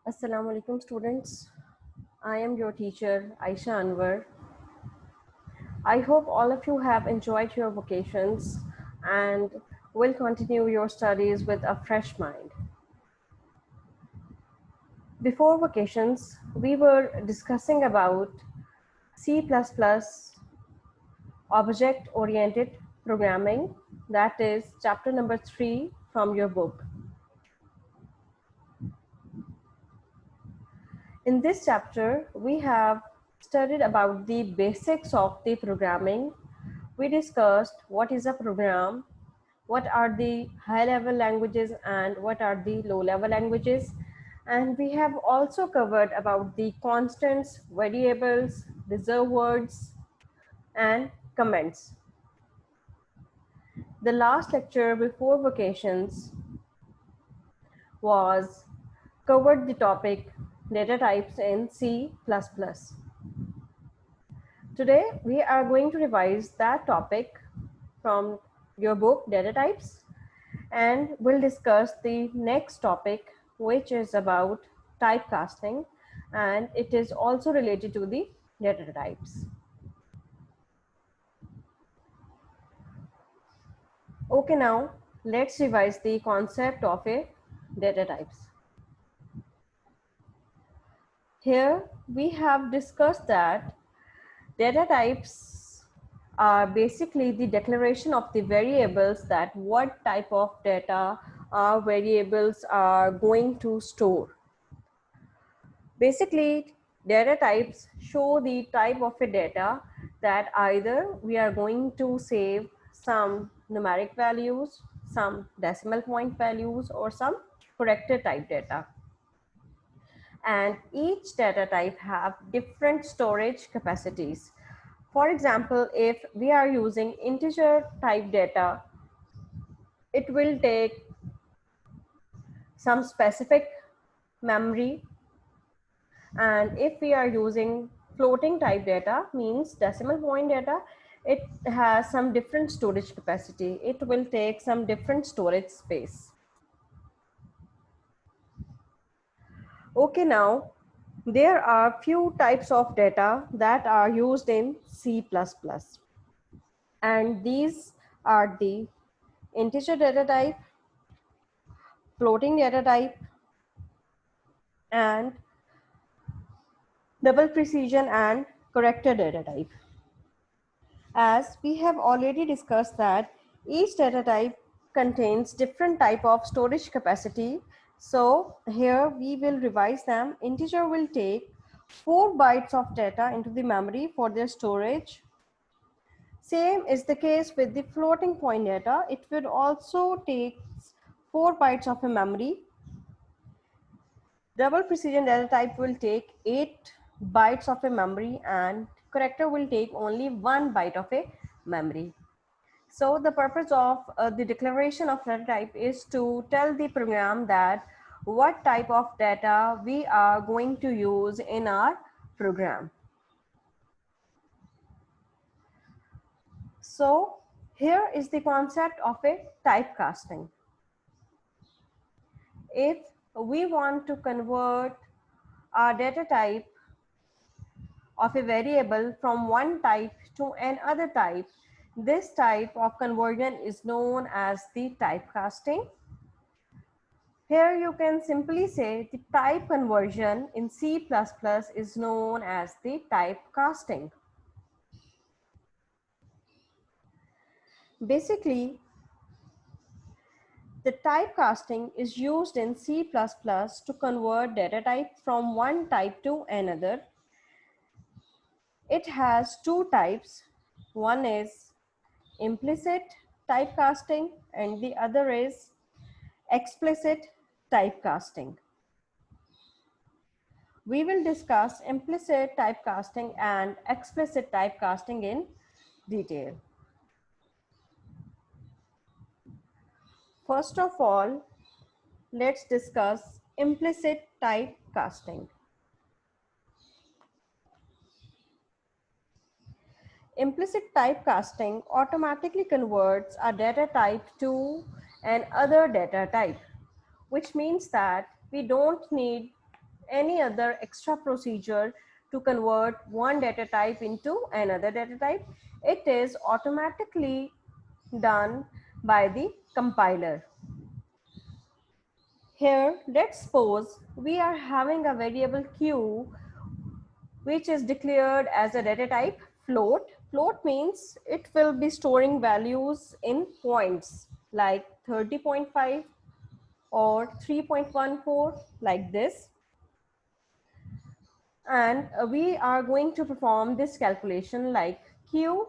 Assalamu alaikum students. I am your teacher Aisha Anwar. I hope all of you have enjoyed your vacations and will continue your studies with a fresh mind. Before vacations, we were discussing about C++ object-oriented programming, that is chapter number 3 from your book. In this chapter, we have studied about the basics of the programming. We discussed what is a program, what are the high-level languages and what are the low-level languages. And we have also covered about the constants, variables, reserved words, and comments. The last lecture before vacations was covered the topic data types in C++. Today, we are going to revise that topic from your book, Data Types, and we'll discuss the next topic, which is about typecasting, and it is also related to the data types. Okay, now let's revise the concept of a data types. Here we have discussed that data types are basically the declaration of the variables that what type of data our variables are going to store. Basically, data types show the type of a data that either we are going to save some numeric values, some decimal point values, or some character type data. And each data type have different storage capacities. For example, if we are using integer type data, it will take some specific memory. And if we are using floating type data, means decimal point data, it has some different storage capacity. It will take some different storage space. Okay, now there are few types of data that are used in C++. And these are the integer data type, floating data type, and double precision and character data type. As we have already discussed that each data type contains different type of storage capacity. So here we will revise them. Integer will take 4 bytes of data into the memory for their storage. Same is the case with the floating point data. It will also take 4 bytes of a memory. Double precision data type will take 8 bytes of a memory and character will take only 1 byte of a memory. So the purpose of the declaration of data type is to tell the program that what type of data we are going to use in our program. So here is the concept of a typecasting. If we want to convert our data type of a variable from one type to another type, this type of conversion is known as the typecasting. Here you can simply say the type conversion in C++ is known as the typecasting. Basically, the typecasting is used in C++ to convert data type from one type to another. It has two types. One is implicit typecasting and the other is explicit typecasting. We will discuss implicit typecasting and explicit typecasting in detail. First of all, let's discuss implicit typecasting. Implicit typecasting automatically converts a data type to an other data type, which means that we don't need any other extra procedure to convert one data type into another data type. It is automatically done by the compiler. Here, let's suppose we are having a variable q which is declared as a data type float. Float means it will be storing values in points like 30.5 or 3.14 like this. And we are going to perform this calculation like q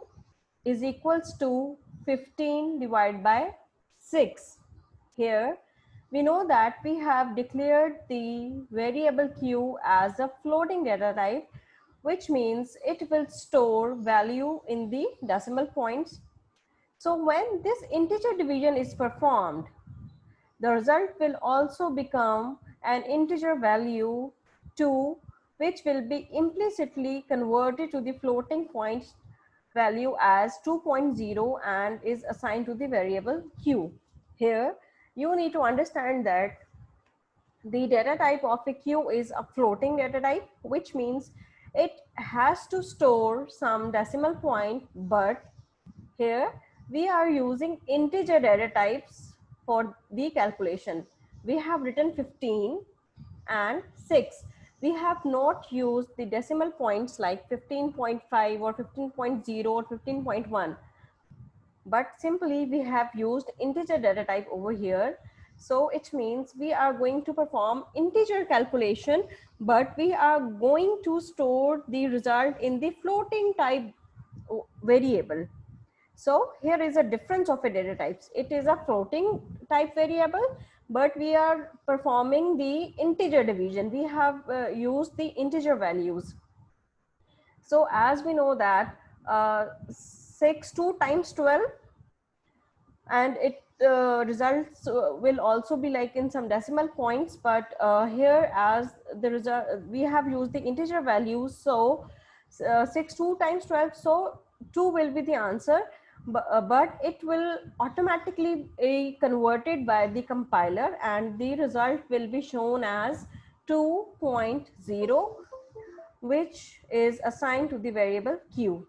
is equals to 15 divided by 6. Here we know that we have declared the variable q as a floating data type, which means it will store value in the decimal points. So when this integer division is performed, the result will also become an integer value 2, which will be implicitly converted to the floating point value as 2.0 and is assigned to the variable q. Here, you need to understand that the data type of a q is a floating data type, which means it has to store some decimal point, but here we are using integer data types for the calculation. We have written 15 and 6. We have not used the decimal points like 15.5 or 15.0 or 15.1, but simply we have used integer data type over here. So it means we are going to perform integer calculation, but we are going to store the result in the floating type variable. So here is a difference of a data types. It is a floating type variable, but we are performing the integer division. We have used the integer values. So as we know that 6 2 times 12, and it results will also be like in some decimal points, but here as the result we have used the integer values. So 6 2 times 12, so 2 will be the answer, but it will automatically be converted by the compiler and the result will be shown as 2.0, which is assigned to the variable q.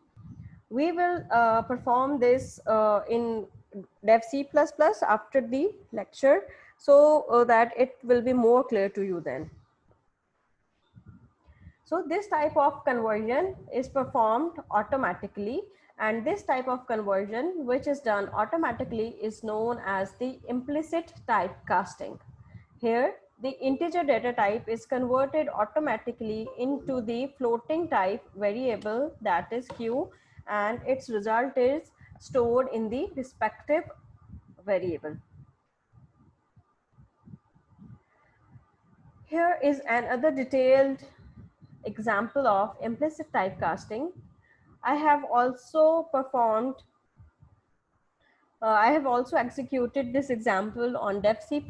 We will perform this in Dev C++ after the lecture, so that it will be more clear to you then. So this type of conversion is performed automatically, and this type of conversion which is done automatically is known as the implicit typecasting. Here the integer data type is converted automatically into the floating type variable, that is q, and its result is stored in the respective variable. Here is another detailed example of implicit typecasting. I have also executed this example on Dev C++,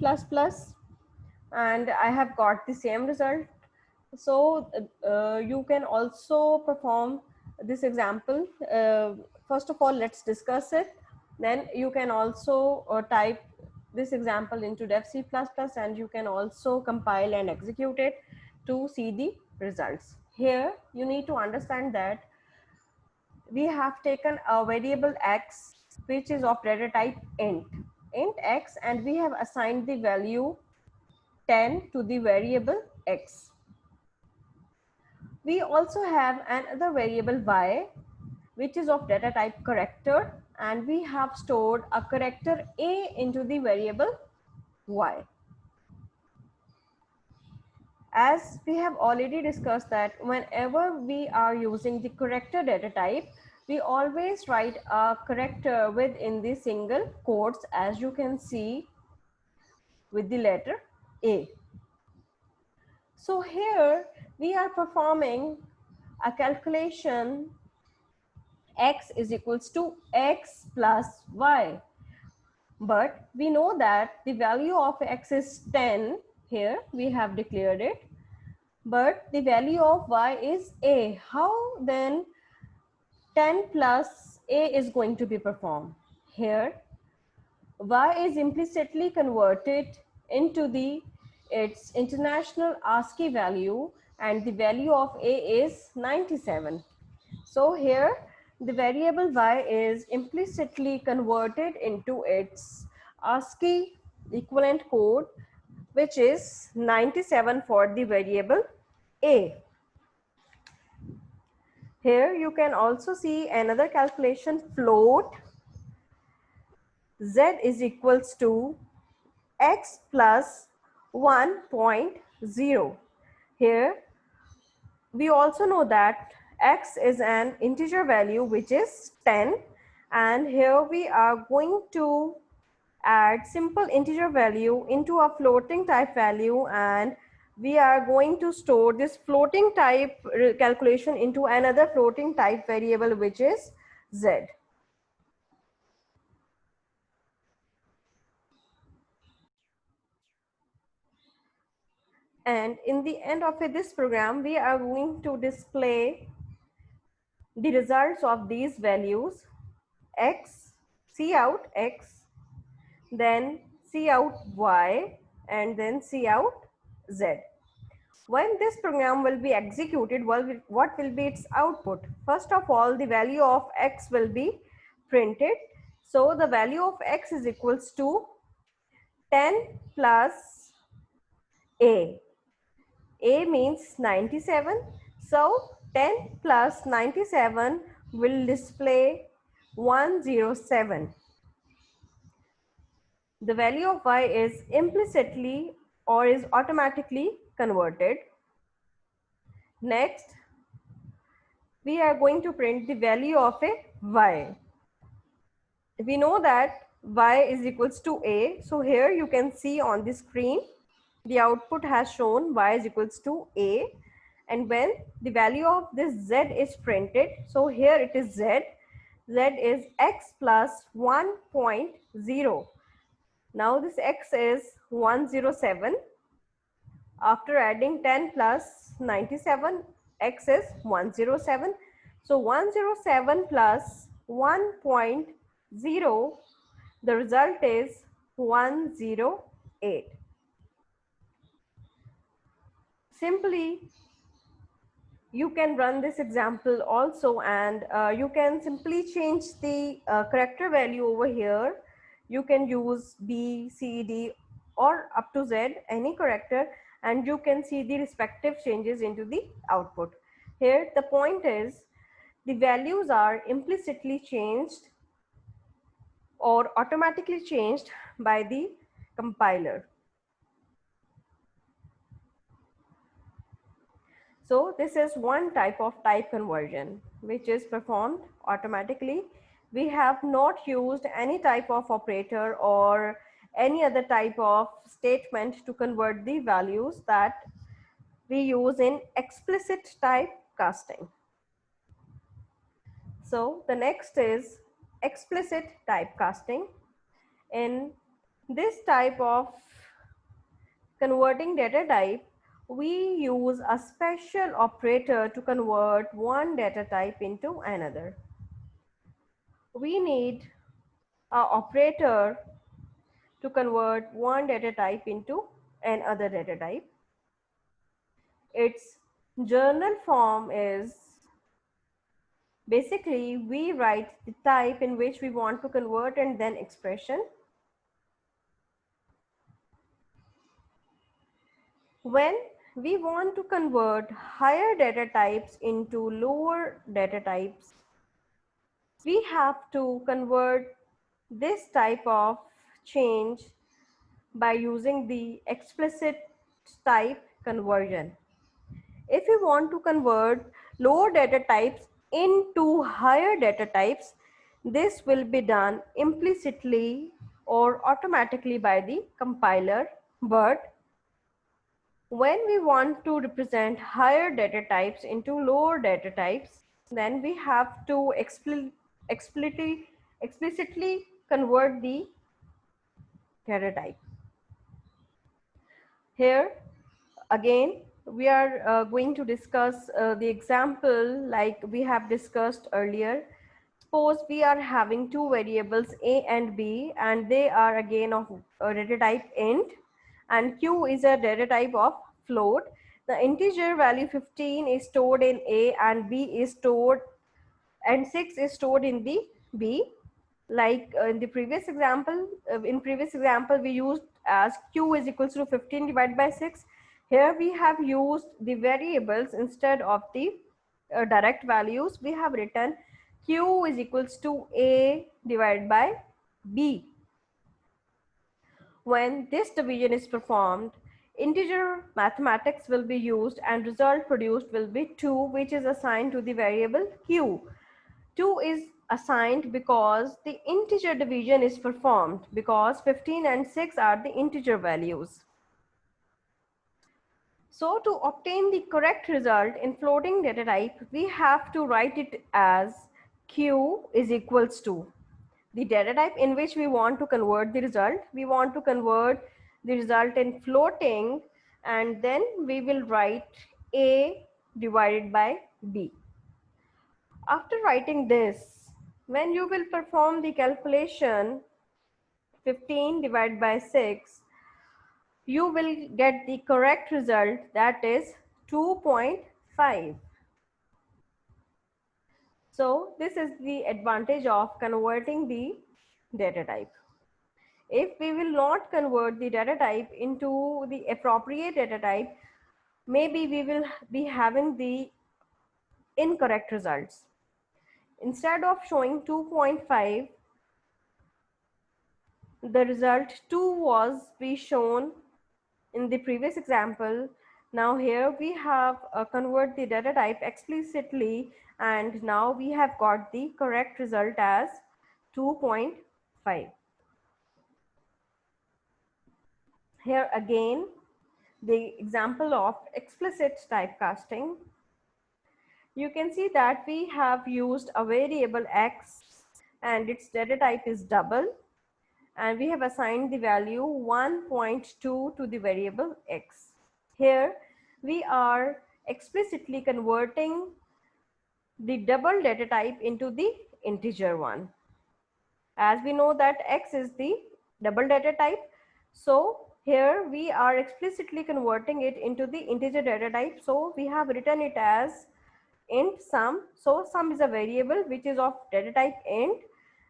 and I have got the same result. So you can also perform this example. First of all, let's discuss it. Then you can also type this example into Dev C++, and you can also compile and execute it to see the results. Here you need to understand that we have taken a variable x which is of data type int x, and we have assigned the value 10 to the variable x. We also have another variable y which is of data type character, and we have stored a character a into the variable y. As we have already discussed that whenever we are using the character data type, we always write a character within the single quotes, as you can see with the letter A. So here we are performing a calculation x is equals to x plus y. But we know that the value of x is 10. Here we have declared it. But the value of y is a. How then 10 plus a is going to be performed? Here y is implicitly converted into the its international ASCII value, and the value of A is 97. So here the variable y is implicitly converted into its ASCII equivalent code, which is 97 for the variable A. Here you can also see another calculation, float z is equals to x plus 1.0. Here we also know that x is an integer value which is 10, and here we are going to add simple integer value into a floating type value, and we are going to store this floating type calculation into another floating type variable which is z. And in the end of this program, we are going to display the results of these values: x, cout x, then cout y, and then cout z. When this program will be executed, what will be its output? First of all, the value of x will be printed. So the value of x is equals to 10 plus a. A means 97. So 10 plus 97 will display 107. The value of y is implicitly or is automatically converted. Next, we are going to print the value of a y. We know that y is equals to a. So here you can see on the screen, the output has shown y is equals to a. And when the value of this z is printed, so here it is z. Z is x plus 1.0. Now this x is 107. After adding 10 plus 97, x is 107. So 107 plus 1.0, the result is 108. Simply, you can run this example also, and you can simply change the character value over here. You can use B, C, D, or up to Z, any character, and you can see the respective changes into the output. Here the point is, the values are implicitly changed or automatically changed by the compiler. So this is one type of type conversion which is performed automatically. We have not used any type of operator or any other type of statement to convert the values that we use in explicit type casting. So the next is explicit typecasting. In this type of converting data type, we use a special operator to convert one data type into another. We need an operator to convert one data type into another data type. Its journal form is basically we write the type in which we want to convert and then expression. When we want to convert higher data types into lower data types, we have to convert this type of change by using the explicit type conversion. If we want to convert lower data types into higher data types, this will be done implicitly or automatically by the compiler. But when we want to represent higher data types into lower data types, then we have to explicitly convert the data type. Here again, we are going to discuss the example like we have discussed earlier. Suppose we are having two variables a and b, and they are again of data type int, and Q is a data type of float. The integer value 15 is stored in A and B is stored, and 6 is stored in the B. Like in previous example we used as Q is equals to 15 divided by 6. Here we have used the variables instead of the direct values. We have written Q is equals to A divided by B. When this division is performed, integer mathematics will be used and result produced will be 2, which is assigned to the variable Q. 2 is assigned because the integer division is performed, because 15 and 6 are the integer values. So to obtain the correct result in floating data type, we have to write it as Q is equals to the data type in which we want to convert the result. We want to convert the result in floating, and then we will write A divided by B. After writing this, when you will perform the calculation 15 divided by 6, you will get the correct result, that is 2.5. So this is the advantage of converting the data type. If we will not convert the data type into the appropriate data type, maybe we will be having the incorrect results. Instead of showing 2.5, the result 2 was be shown in the previous example. Now here we have convert the data type explicitly, and now we have got the correct result as 2.5. Here again the example of explicit typecasting. You can see that we have used a variable x and its data type is double, and we have assigned the value 1.2 to the variable x. Here we are explicitly converting the double data type into the integer one. As we know that x is the double data type, so here we are explicitly converting it into the integer data type. So we have written it as int sum. So sum is a variable which is of data type int,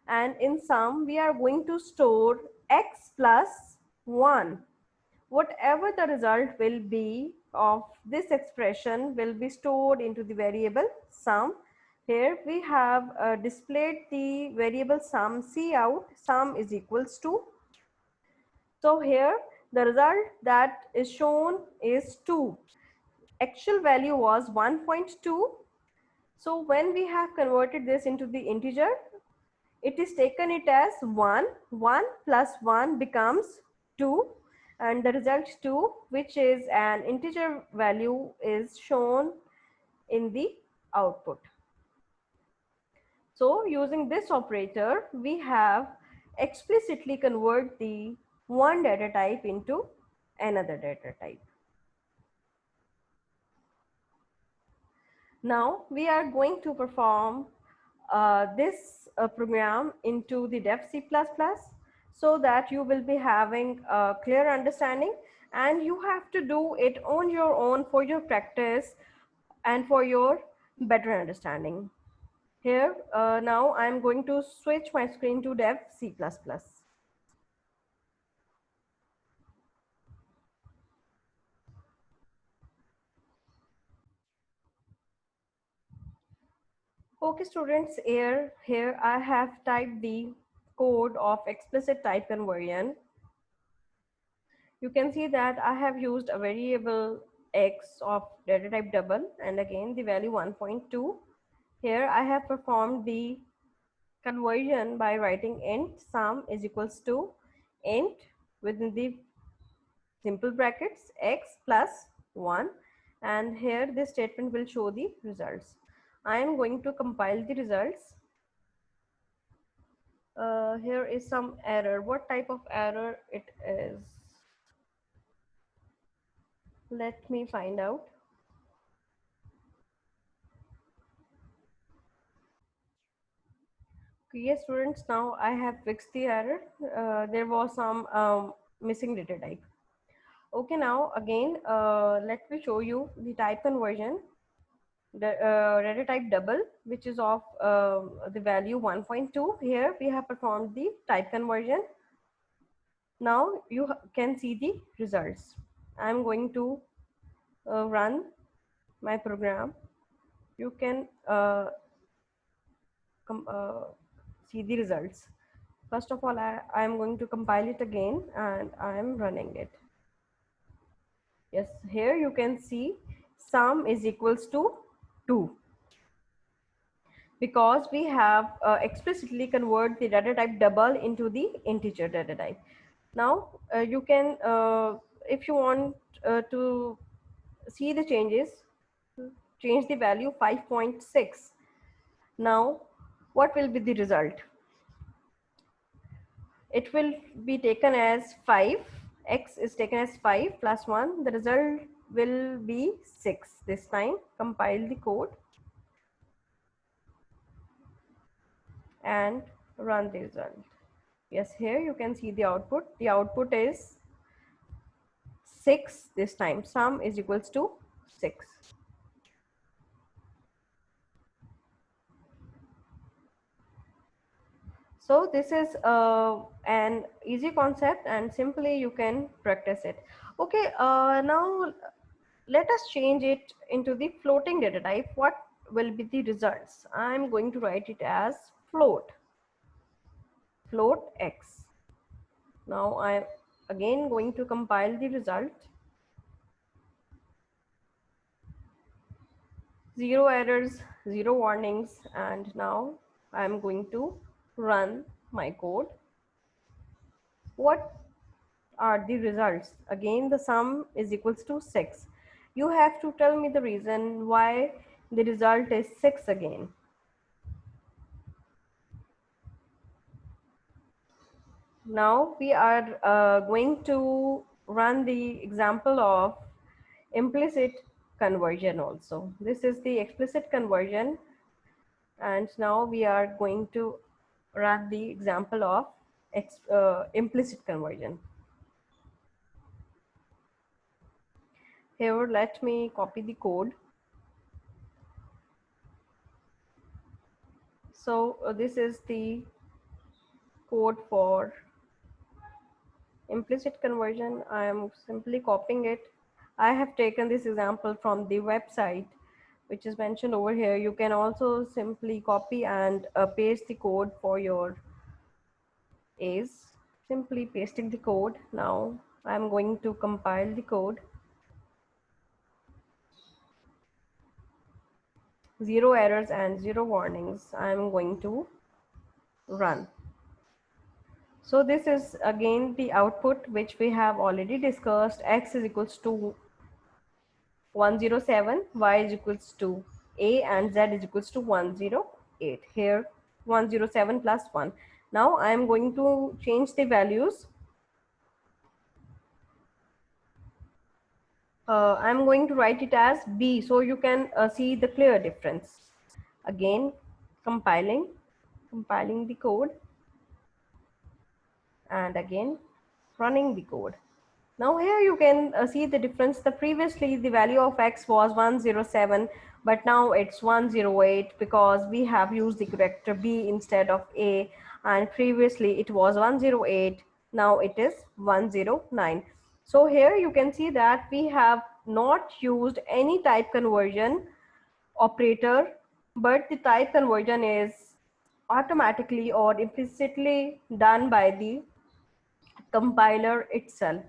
and in sum we are going to store x plus 1. Whatever the result will be of this expression will be stored into the variable sum. Here we have displayed the variable sum cout, sum is equals to. So here the result that is shown is 2. Actual value was 1.2. So when we have converted this into the integer, it is taken it as 1. 1 plus 1 becomes 2, and the result 2, which is an integer value, is shown in the output. So using this operator, we have explicitly convert the one data type into another data type. Now we are going to perform this program into the Dev C++, so that you will be having a clear understanding, and you have to do it on your own for your practice and for your better understanding. Here now I am going to switch my screen to Dev C++. Okay students, here I have typed the code of explicit type conversion. You can see that I have used a variable x of data type double, and again the value 1.2. Here I have performed the conversion by writing int sum is equals to int within the simple brackets x plus 1, and here this statement will show the results. I am going to compile the results. Here is some error. What type of error it is? Let me find out. Yes, students, now I have fixed the error. There was some missing data type. Okay, now again, let me show you the type conversion. The data type double, which is of the value 1.2. Here we have performed the type conversion. Now you can see the results. I'm going to run my program. You can see the results. First of all, I am going to compile it again and I am running it. Yes, here you can see sum is equals to 2 because we have explicitly convert the data type double into the integer data type. Now you can, if you want to see the changes, change the value 5.6. Now what will be the result? It will be taken as 5. X is taken as 5 plus 1. The result will be 6 this time. Compile the code and run the result. Yes, here you can see the output. The output is 6 this time. Sum is equals to 6. So this is an easy concept and simply you can practice it. Okay, now let us change it into the floating data type. What will be the results? I'm going to write it as float x. Now I'm again going to compile the result. 0 errors, 0 warnings, and now I'm going to run my code. What are the results? Again, the sum is equals to 6. You have to tell me the reason why the result is 6 again. Now we are going to run the example of implicit conversion also. This is the explicit conversion, and now we are going to run the example of implicit conversion. Here, let me copy the code. So this is the code for implicit conversion. I am simply copying it. I have taken this example from the website which is mentioned over here. You can also simply copy and paste the code for your A's. Simply pasting the code. Now I'm going to compile the code. 0 errors and 0 warnings. I'm going to run. So this is again the output which we have already discussed. X is equals to 107, Y is equals to A, and Z is equals to 108. Here 107 plus 1. Now I am going to change the values. I'm going to write it as B so you can see the clear difference. Again compiling the code and again running the code. Now here you can see the difference. The previously the value of X was 107, but now it's 108 because we have used the character B instead of A, and previously it was 108, now it is 109. So here you can see that we have not used any type conversion operator, but the type conversion is automatically or implicitly done by the compiler itself.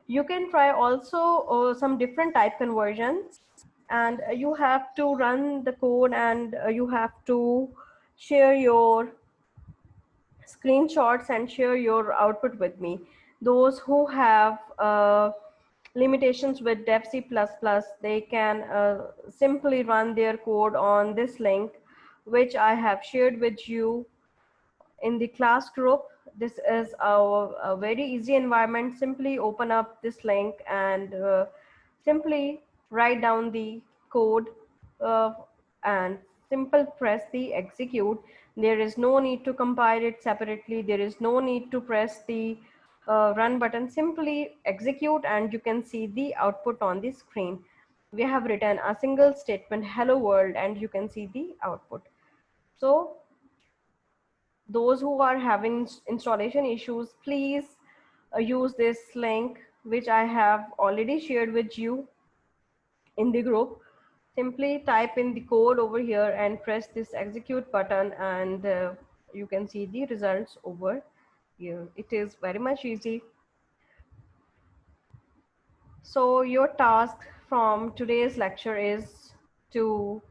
You can try also some different type conversions, and you have to run the code and you have to share your screenshots and share your output with me. Those who have limitations with Dev C++, they can simply run their code on this link which I have shared with you in the class group. This is a very easy environment. Simply open up this link and simply write down the code uh, and simple press the execute. There is no need to compile it separately. There is no need to press the run button, simply execute and you can see the output on the screen. We have written a single statement, hello world, and you can see the output. So those who are having installation issues, please use this link which I have already shared with you in the group. Simply type in the code over here and press this execute button, and you can see the results over here. It is very much easy. So your task from today's lecture is to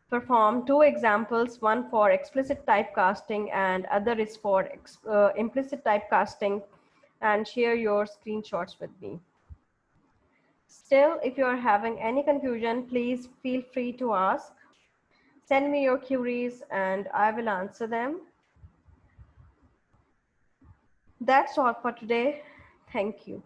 perform two examples, one for explicit typecasting and other is for implicit typecasting, and share your screenshots with me. Still, if you are having any confusion, please feel free to ask. Send me your queries and I will answer them. That's all for today. Thank you.